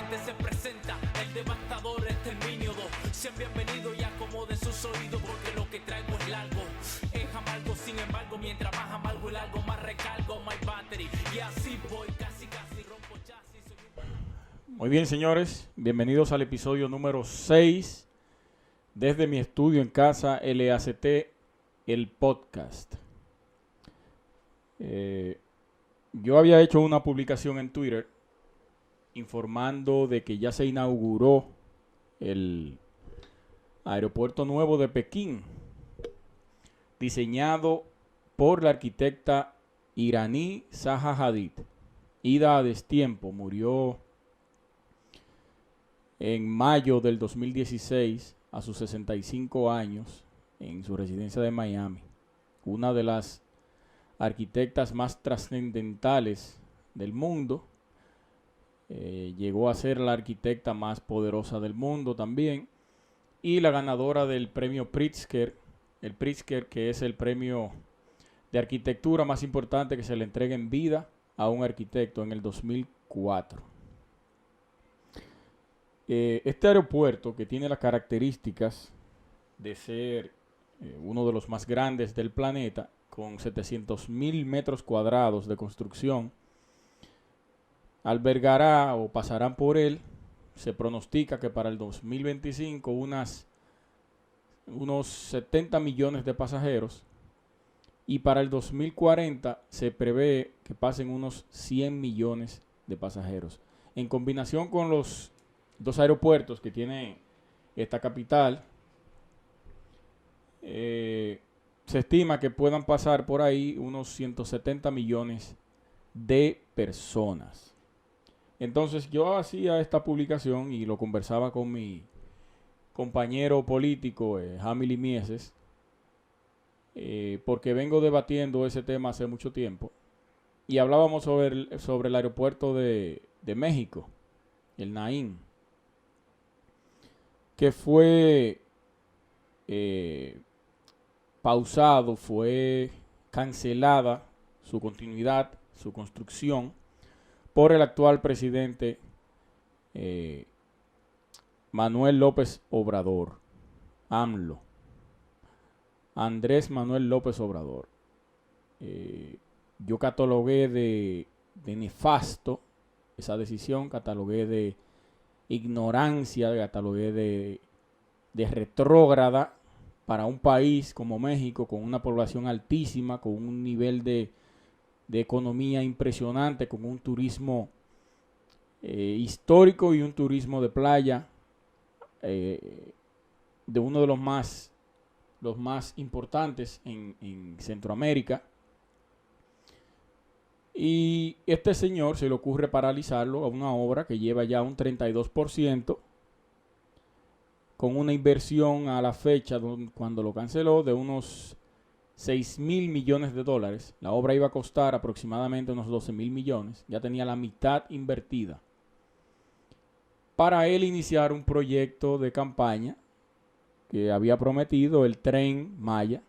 repente se presenta el devastador exterminio 2. Sean bienvenidos y acomoden sus oídos porque lo que traigo es largo. Es amargo, sin embargo, mientras más amargo el algo, más recargo my battery. Y así voy, casi rompo chasis. Muy bien, señores, bienvenidos al episodio número 6 desde mi estudio en casa, LACT, el podcast. Yo había hecho una publicación en Twitter informando de que ya se inauguró el aeropuerto nuevo de Pekín, diseñado por la arquitecta iraní Zaha Hadid. Ida a destiempo, murió en mayo del 2016 a sus 65 años en su residencia de Miami. Una de las arquitectas más trascendentales del mundo. Llegó a ser la arquitecta más poderosa del mundo también. Y la ganadora del premio Pritzker, el Pritzker, que es el premio de arquitectura más importante que se le entrega en vida a un arquitecto, en el 2004. Este aeropuerto, que tiene las características de ser uno de los más grandes del planeta, con 700,000 metros cuadrados de construcción, albergará o pasarán por él, se pronostica que para el 2025 unos 70 millones de pasajeros, y para el 2040 se prevé que pasen unos 100 millones de pasajeros. En combinación con los dos aeropuertos que tiene esta capital, se estima que puedan pasar por ahí unos 170 millones de personas. Entonces yo hacía esta publicación y lo conversaba con mi compañero político, Jamily Mieses, porque vengo debatiendo ese tema hace mucho tiempo. Y hablábamos sobre el aeropuerto de México, el Naín, que fue pausado, fue cancelada su continuidad, su construcción, por el actual presidente Manuel López Obrador, AMLO, Andrés Manuel López Obrador. Yo catalogué de nefasto esa decisión, catalogué de ignorancia, catalogué de retrógrada para un país como México, con una población altísima, con un nivel de economía impresionante, con un turismo histórico y un turismo de playa, de uno de los más importantes en Centroamérica. Y este señor se le ocurre paralizarlo a una obra que lleva ya un 32%, con una inversión a la fecha cuando lo canceló de unos 6,000 millones de dólares. La obra iba a costar aproximadamente unos 12,000 millones. Ya tenía la mitad invertida, para él iniciar un proyecto de campaña que había prometido, el Tren Maya.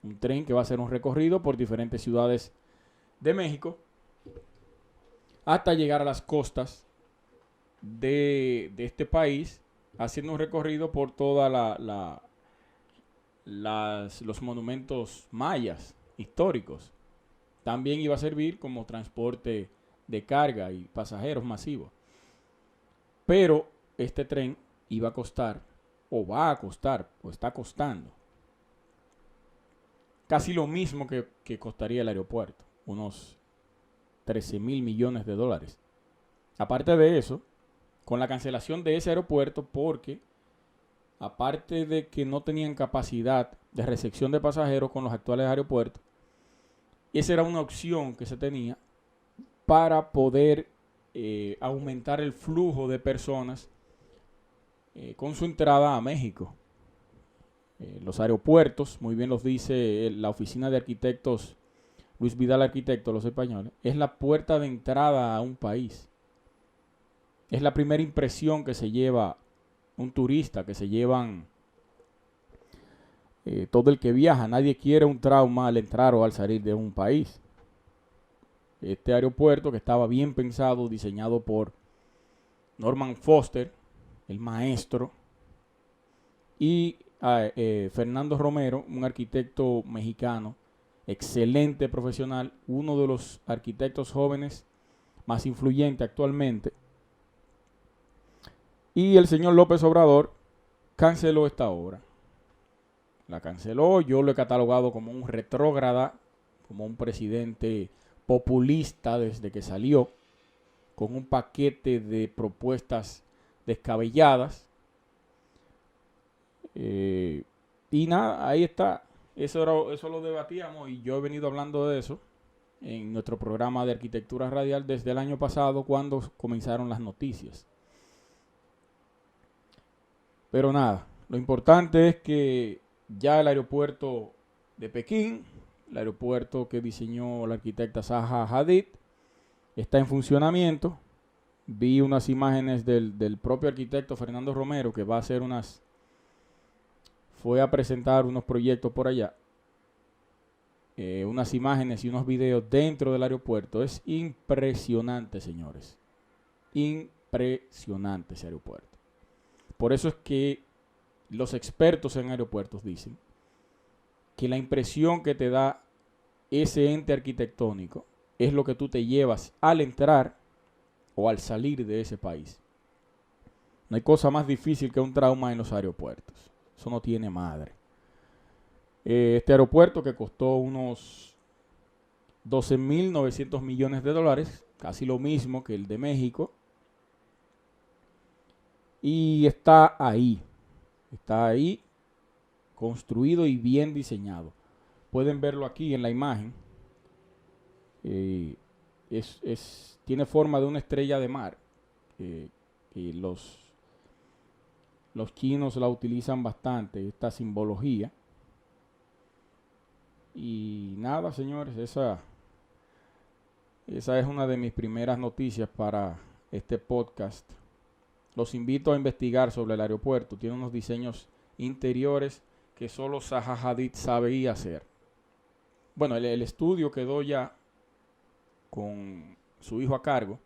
Un tren que va a hacer un recorrido por diferentes ciudades de México hasta llegar a las costas de este país, haciendo un recorrido por toda los monumentos mayas históricos. También iba a servir como transporte de carga y pasajeros masivos. Pero este tren iba a costar, o va a costar, o está costando, casi lo mismo que costaría el aeropuerto, unos 13,000 millones de dólares. Aparte de eso, con la cancelación de ese aeropuerto, porque aparte de que no tenían capacidad de recepción de pasajeros con los actuales aeropuertos, esa era una opción que se tenía para poder aumentar el flujo de personas con su entrada a México. Los aeropuertos, muy bien los dice la oficina de arquitectos Luis Vidal Arquitecto, los españoles, es la puerta de entrada a un país. Es la primera impresión que se lleva un turista, que se llevan todo el que viaja. Nadie quiere un trauma al entrar o al salir de un país. Este aeropuerto, que estaba bien pensado, diseñado por Norman Foster, el maestro, y Fernando Romero, un arquitecto mexicano, excelente profesional, uno de los arquitectos jóvenes más influyentes actualmente. Y el señor López Obrador canceló esta obra. La canceló, yo lo he catalogado como un retrógrada, como un presidente populista desde que salió, con un paquete de propuestas descabelladas. Y nada, ahí está. Eso lo debatíamos y yo he venido hablando de eso en nuestro programa de arquitectura radial desde el año pasado, cuando comenzaron las noticias. Pero nada, lo importante es que ya el aeropuerto de Pekín, el aeropuerto que diseñó la arquitecta Zaha Hadid, está en funcionamiento. Vi unas imágenes del propio arquitecto Fernando Romero, que va a hacer fue a presentar unos proyectos por allá, unas imágenes y unos videos dentro del aeropuerto. Es impresionante, señores, impresionante ese aeropuerto. Por eso es que los expertos en aeropuertos dicen que la impresión que te da ese ente arquitectónico es lo que tú te llevas al entrar o al salir de ese país. No hay cosa más difícil que un trauma en los aeropuertos. Eso no tiene madre. Este aeropuerto, que costó unos 12.900 millones de dólares, casi lo mismo que el de México, y está ahí, construido y bien diseñado. Pueden verlo aquí en la imagen. Tiene forma de una estrella de mar. Y los chinos la utilizan bastante, esta simbología. Y nada, señores, esa es una de mis primeras noticias para este podcast. Los invito a investigar sobre el aeropuerto. Tiene unos diseños interiores que solo Zaha Hadid sabía hacer. Bueno, el estudio quedó ya con su hijo a cargo.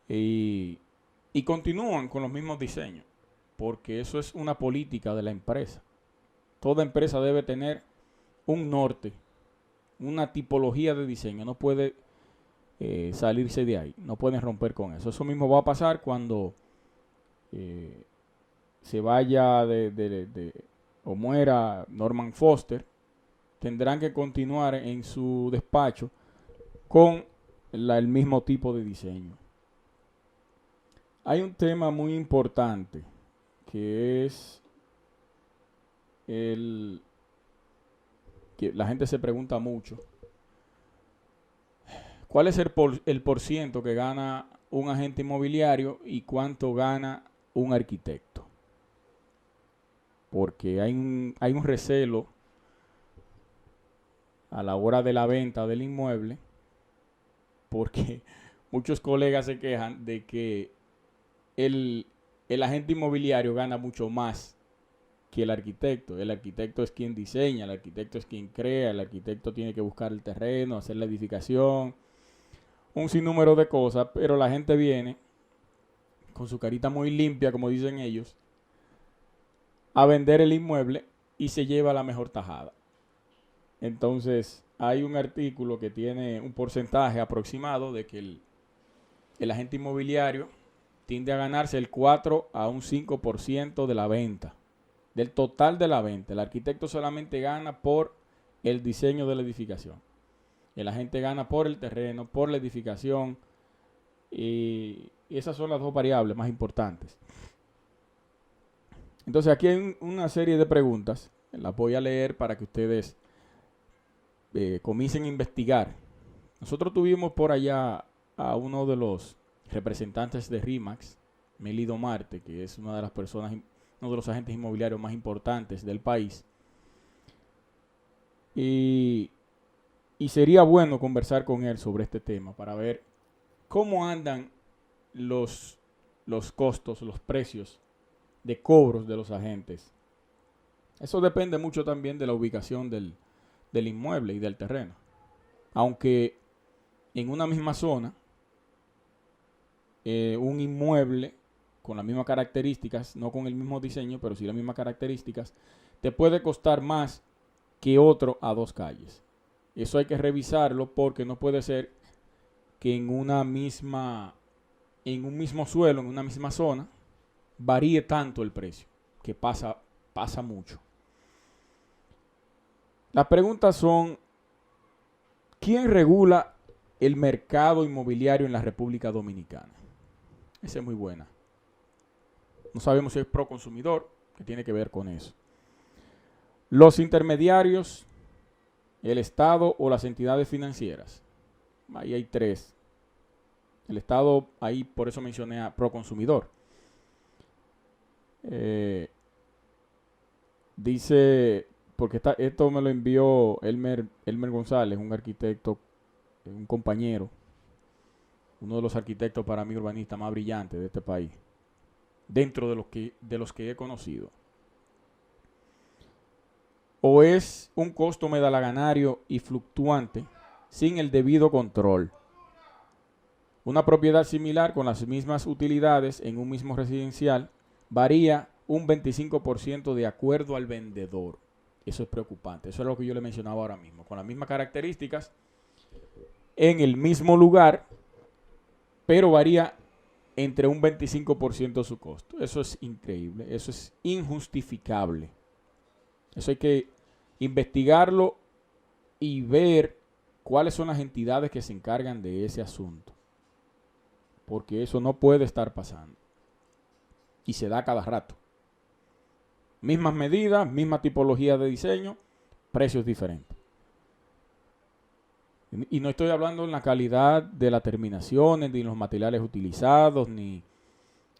Y continúan con los mismos diseños, porque eso es una política de la empresa. Toda empresa debe tener un norte, una tipología de diseño. No puede salirse de ahí, no pueden romper con eso. Eso mismo va a pasar cuando se vaya o muera Norman Foster. Tendrán que continuar en su despacho con el mismo tipo de diseño. Hay un tema muy importante que es que la gente se pregunta mucho. ¿Cuál es el porciento que gana un agente inmobiliario y cuánto gana un arquitecto? Porque hay un recelo a la hora de la venta del inmueble, porque muchos colegas se quejan de que el agente inmobiliario gana mucho más que el arquitecto. El arquitecto es quien diseña, el arquitecto es quien crea, el arquitecto tiene que buscar el terreno, hacer la edificación, un sinnúmero de cosas, pero la gente viene con su carita muy limpia, como dicen ellos, a vender el inmueble y se lleva la mejor tajada. Entonces, hay un artículo que tiene un porcentaje aproximado de que el agente inmobiliario tiende a ganarse el 4 a un 5% de la venta, del total de la venta. El arquitecto solamente gana por el diseño de la edificación. El agente gana por el terreno, por la edificación, y esas son las dos variables más importantes. Entonces, aquí hay una serie de preguntas, las voy a leer para que ustedes comiencen a investigar. Nosotros tuvimos por allá a uno de los representantes de RIMAX, Melido Marte, que es una de las personas, uno de los agentes inmobiliarios más importantes del país. Y sería bueno conversar con él sobre este tema para ver cómo andan los costos, los precios de cobros de los agentes. Eso depende mucho también de la ubicación del inmueble y del terreno. Aunque en una misma zona un inmueble con las mismas características, no con el mismo diseño, pero sí las mismas características, te puede costar más que otro a 2 calles. Eso hay que revisarlo porque no puede ser que en un mismo suelo, en una misma zona, varíe tanto el precio, que pasa mucho. Las preguntas son: ¿quién regula el mercado inmobiliario en la República Dominicana? Esa es muy buena. No sabemos si es Proconsumidor, que tiene que ver con eso. Los intermediarios, el Estado o las entidades financieras. Ahí hay 3. El Estado, ahí por eso mencioné a Proconsumidor. Dice, porque esto me lo envió Elmer González, un arquitecto, un compañero, uno de los arquitectos para mí urbanistas más brillantes de este país, dentro de los que he conocido. O es un costo medalaganario y fluctuante sin el debido control. Una propiedad similar con las mismas utilidades en un mismo residencial varía un 25% de acuerdo al vendedor. Eso es preocupante. Eso es lo que yo le mencionaba ahora mismo. Con las mismas características, en el mismo lugar, pero varía entre un 25% su costo. Eso es increíble. Eso es injustificable. Eso hay que investigarlo y ver cuáles son las entidades que se encargan de ese asunto. Porque eso no puede estar pasando. Y se da cada rato. Mismas medidas, misma tipología de diseño, precios diferentes. Y no estoy hablando en la calidad de las terminaciones, ni los materiales utilizados, ni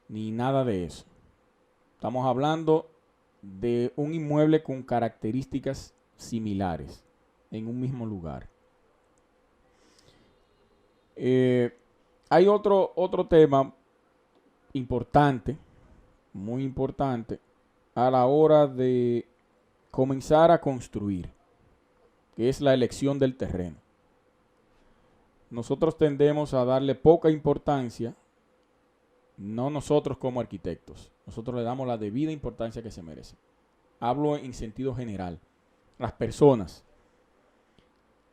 nada de eso. Estamos hablando de un inmueble con características similares en un mismo lugar. Hay otro tema importante, muy importante, a la hora de comenzar a construir, que es la elección del terreno. Nosotros tendemos a darle poca importancia, no nosotros como arquitectos, nosotros le damos la debida importancia que se merece. Hablo en sentido general. Las personas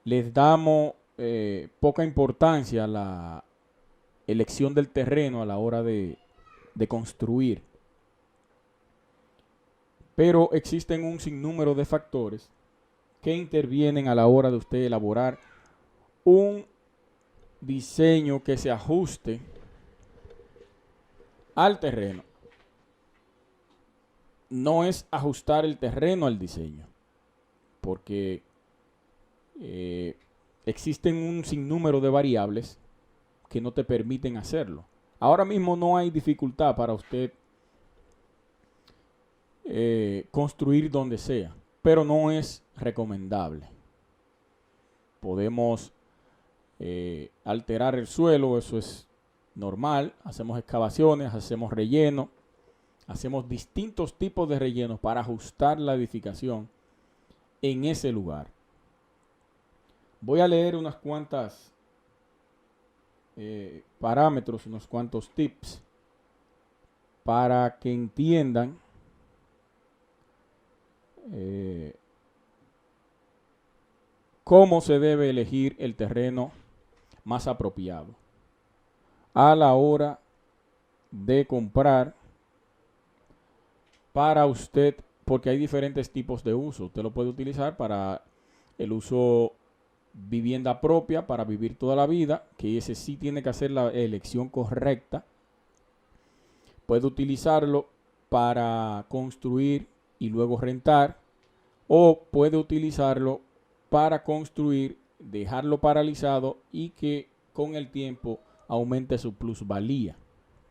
les damos poca importancia a la elección del terreno a la hora de construir. Pero existen un sinnúmero de factores que intervienen a la hora de usted elaborar un diseño que se ajuste al terreno. No es ajustar el terreno al diseño, porque existen un sinnúmero de variables que no te permiten hacerlo. Ahora mismo no hay dificultad para usted construir donde sea, pero no es recomendable. Podemos alterar el suelo, eso es normal. Hacemos excavaciones, hacemos relleno, hacemos distintos tipos de rellenos para ajustar la edificación en ese lugar. Voy a leer unas cuantas parámetros, unos cuantos tips para que entiendan cómo se debe elegir el terreno más apropiado a la hora de comprar para usted, porque hay diferentes tipos de uso. Usted lo puede utilizar para el uso vivienda propia, para vivir toda la vida, que ese sí tiene que hacer la elección correcta. Puede utilizarlo para construir y luego rentar, o puede utilizarlo para construir, dejarlo paralizado y que con el tiempo aumente su plusvalía.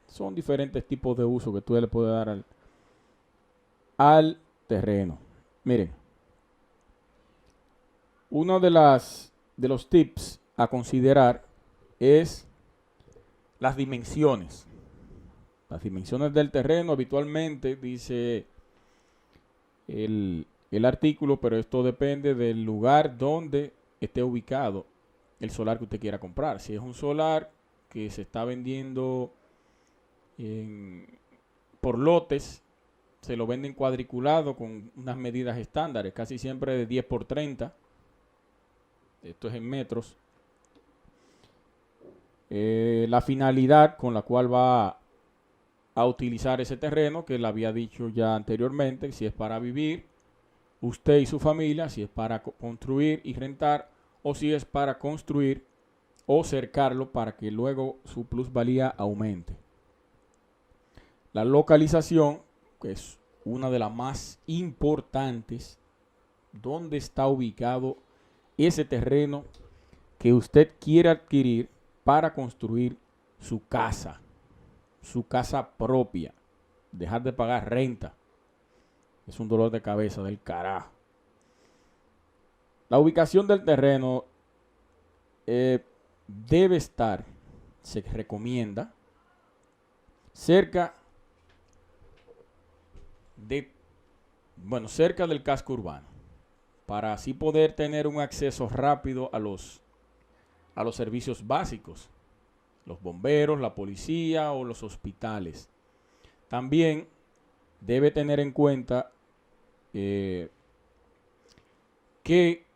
Son diferentes tipos de uso que tú le puedes dar al terreno. Miren, uno de los tips a considerar es las dimensiones. Las dimensiones del terreno habitualmente dice el artículo, pero esto depende del lugar donde esté ubicado el solar que usted quiera comprar. Si es un solar que se está vendiendo por lotes, se lo venden cuadriculado con unas medidas estándares, casi siempre de 10 por 30. Esto es en metros. La finalidad con la cual va a utilizar ese terreno, que le había dicho ya anteriormente, si es para vivir, usted y su familia, si es para construir y rentar, o si es para construir o cercarlo para que luego su plusvalía aumente. La localización, que es una de las más importantes, dónde está ubicado ese terreno que usted quiere adquirir para construir su casa propia, dejar de pagar renta. Es un dolor de cabeza del carajo. La ubicación del terreno debe estar, se recomienda, cerca del casco urbano, para así poder tener un acceso rápido a los servicios básicos, los bomberos, la policía o los hospitales. También debe tener en cuenta que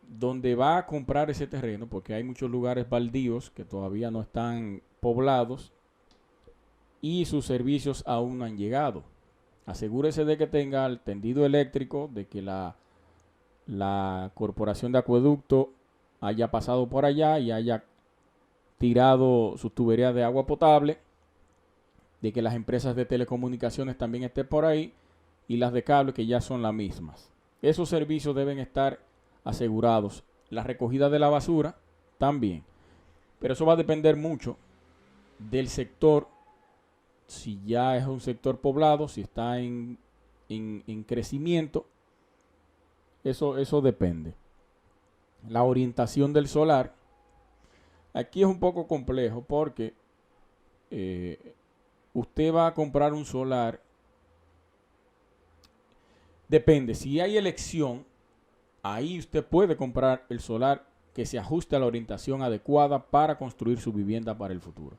donde va a comprar ese terreno, porque hay muchos lugares baldíos que todavía no están poblados y sus servicios aún no han llegado. Asegúrese de que tenga el tendido eléctrico, de que la corporación de acueducto haya pasado por allá y haya tirado sus tuberías de agua potable, de que las empresas de telecomunicaciones también estén por ahí y las de cable, que ya son las mismas. Esos servicios deben estar asegurados. La recogida de la basura también. Pero eso va a depender mucho del sector, si ya es un sector poblado, si está en crecimiento. Eso depende. La orientación del solar. Aquí es un poco complejo porque usted va a comprar un solar. Depende, si hay elección, ahí usted puede comprar el solar que se ajuste a la orientación adecuada para construir su vivienda para el futuro.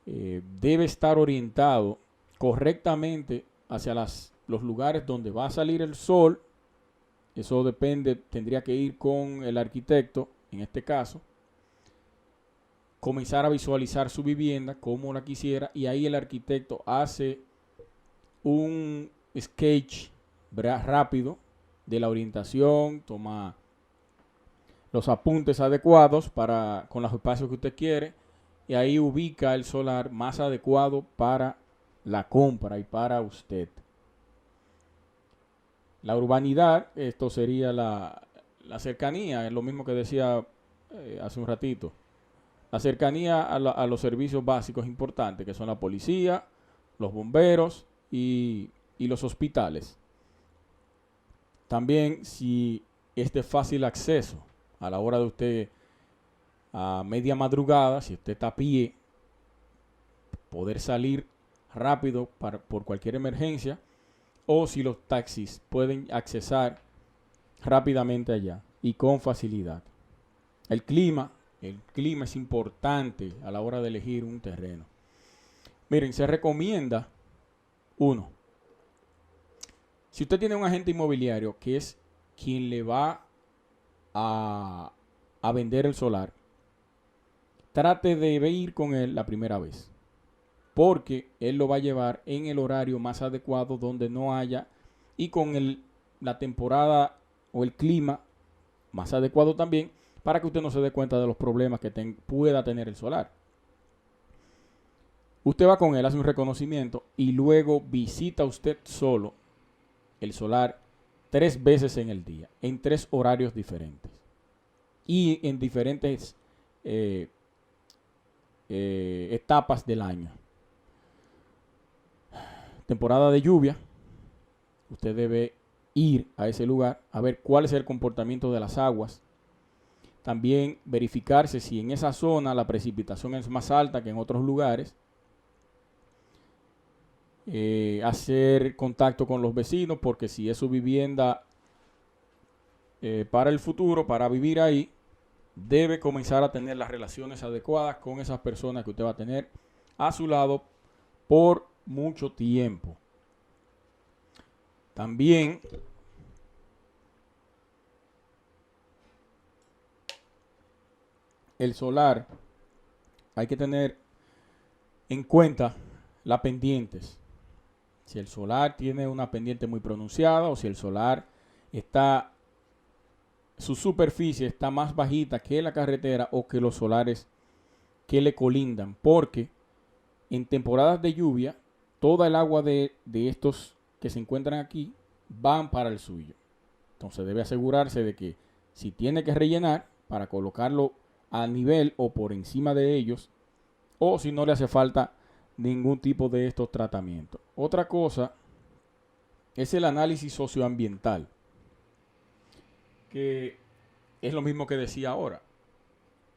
Debe estar orientado correctamente hacia los lugares donde va a salir el sol. Eso depende, tendría que ir con el arquitecto, en este caso, comenzar a visualizar su vivienda como la quisiera, y ahí el arquitecto hace un sketch rápido de la orientación, toma los apuntes adecuados con los espacios que usted quiere, y ahí ubica el solar más adecuado para la compra y para usted. La urbanidad, esto sería la cercanía, es lo mismo que decía hace un ratito. La cercanía a los servicios básicos importantes, que son la policía, los bomberos y los hospitales. También, si es de fácil acceso a la hora de usted, a media madrugada, si usted está a pie, poder salir rápido por cualquier emergencia, o si los taxis pueden accesar rápidamente allá y con facilidad. El clima es importante a la hora de elegir un terreno. Miren, se recomienda, si usted tiene un agente inmobiliario que es quien le va a vender el solar, trate de ir con él la primera vez, porque él lo va a llevar en el horario más adecuado, donde no haya, y con la temporada o el clima más adecuado también, para que usted no se dé cuenta de los problemas que pueda tener el solar. Usted va con él, hace un reconocimiento y luego visita usted solo el solar 3 veces en el día, en 3 horarios diferentes y en diferentes etapas del año. Temporada de lluvia, usted debe ir a ese lugar a ver cuál es el comportamiento de las aguas. También verificarse si en esa zona la precipitación es más alta que en otros lugares. Hacer contacto con los vecinos, porque si es su vivienda para el futuro, para vivir ahí, debe comenzar a tener las relaciones adecuadas con esas personas que usted va a tener a su lado por mucho tiempo. También el solar, hay que tener en cuenta las pendientes. Si el solar tiene una pendiente muy pronunciada o si el solar está, su superficie está más bajita que la carretera o que los solares que le colindan, porque en temporadas de lluvia toda el agua de estos que se encuentran aquí van para el suyo. Entonces debe asegurarse de que si tiene que rellenar, para colocarlo a nivel o por encima de ellos, o si no le hace falta ningún tipo de estos tratamientos. Otra cosa es el análisis socioambiental, que es lo mismo que decía ahora.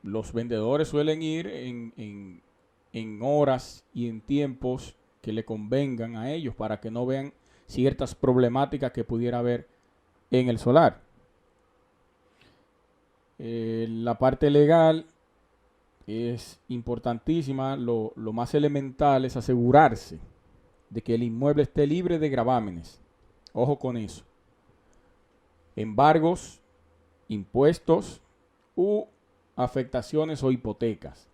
Los vendedores suelen ir en horas y en tiempos que le convengan a ellos para que no vean ciertas problemáticas que pudiera haber en el solar. La parte legal es importantísima. Lo más elemental es asegurarse de que el inmueble esté libre de gravámenes. Ojo con eso. Embargos, impuestos u afectaciones o hipotecas.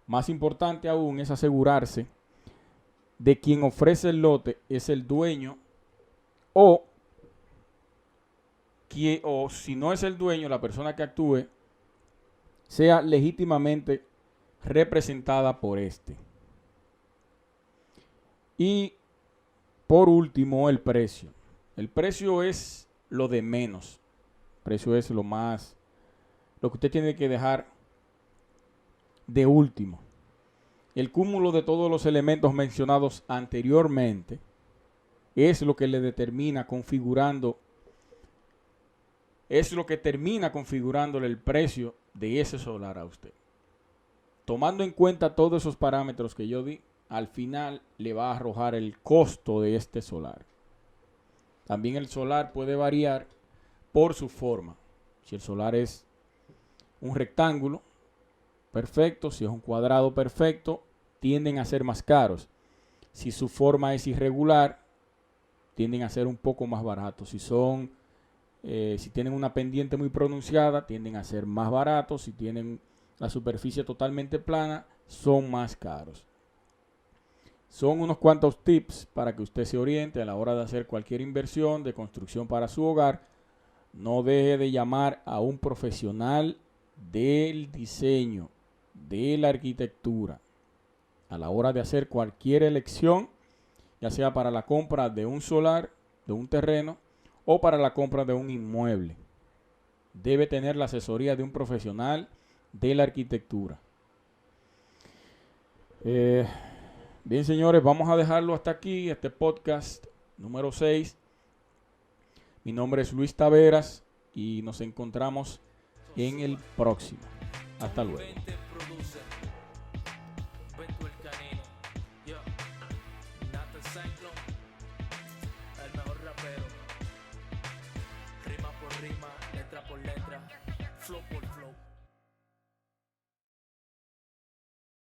Más importante aún es asegurarse de quien ofrece el lote es el dueño o si no es el dueño, la persona que actúe sea legítimamente representada por este. Y por último, el precio. El precio es lo de menos. El precio es lo que usted tiene que dejar de último. El cúmulo de todos los elementos mencionados anteriormente es lo que le determina es lo que termina configurándole el precio de ese solar a usted. Tomando en cuenta todos esos parámetros que yo di, al final le va a arrojar el costo de este solar. También el solar puede variar por su forma. Si el solar es un rectángulo, perfecto. Si es un cuadrado, perfecto. Tienden a ser más caros. Si su forma es irregular, tienden a ser un poco más baratos. Si tienen una pendiente muy pronunciada, tienden a ser más baratos. Si tienen la superficie totalmente plana, son más caros. Son unos cuantos tips para que usted se oriente a la hora de hacer cualquier inversión de construcción para su hogar. No deje de llamar a un profesional del diseño, de la arquitectura, a la hora de hacer cualquier elección, ya sea para la compra de un solar, de un terreno, o para la compra de un inmueble. Debe tener la asesoría de un profesional de la arquitectura. Bien, señores, vamos a dejarlo hasta aquí, este podcast número 6. Mi nombre es Luis Taveras y nos encontramos en el próximo. Hasta luego. El mejor rapero, rima por rima, letra por letra, flow por flow.